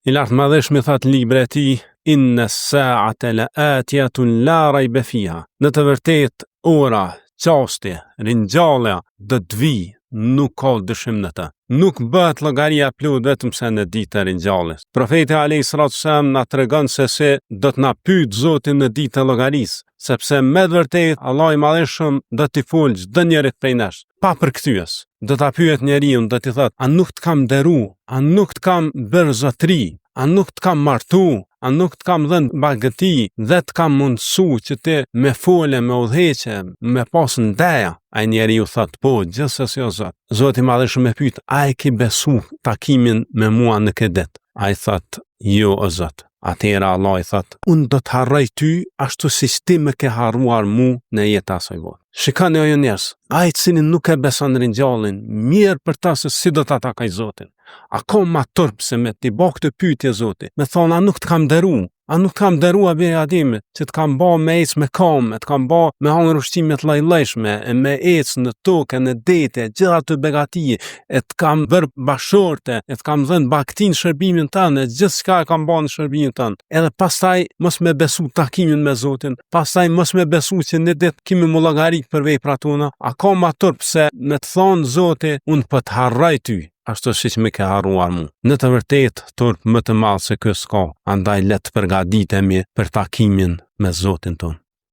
I lartë madhëshmi thot libri i tij, inna as-sa'ata la'atiyatun la rayba fiha. Në të vërtetë ora, çasti, ringjallja do të vijë, nuk ka dyshim në të. Nuk bëhet llogaria plot vetëm se në ditë e ringjalljes. Profeti alayhis salam na tregon se do të na pyet Zoti në ditë e llogarisë, sepse me vërtet Allah i Madhëshëm do t'i fol çdo njerit prej nesh, pa përkthyes. Do ta pyet njeriu, do t'i thotë, a nuk të kam nderu, a nuk të kam bërë zotëri, a nuk të kam martu, a nuk të kam dhënë bagëti dhe të kam mundësu që ti me fole, me udhëheqe, me pas ndeja. Ai njeriu thot, po, gjithsesi o Zot. Zoti i Madhëshëm e pyet, a e ke besu takimin me mua në këtë ditë? Ai thot, jo o Zot. Atëherë Allah i thot, unë do të harroj ty ashtu si ti më ke harruar mu në jetë asaj bote. Shikoni o ju njerëz, ai i cili nuk e beson ringjalljen, mirë për ta se si do ta takoj Zotin. A ka ma turp se me t'i bë këtë pyetje Zoti? Me thonë, a nuk të kam nderu? A nuk kam nderuar biri Ademi, që të kam bë me ecë me kamë, të kam bë me hangër ushqime të lloj-llojshme, me ecë në tokë, në dete, gjitha të begatije, e të kam bërë bashorte, e të kam dhënë baktin shërbimin tënë, gjithçka e kam bërë në shërbimin tënë. Edhe pastaj mos me besu takimin me Zotin, pastaj mos me besu që në ditë kimi më llogarit për veprat tona. A ka ma turp se me të thonë Zoti, unë po të harroj ty ashtu siç më ke harruar mu. Në të vërtetë, turp më të madh se ky s'ka, andaj le të përgatitemi për takimin me Zotin ton.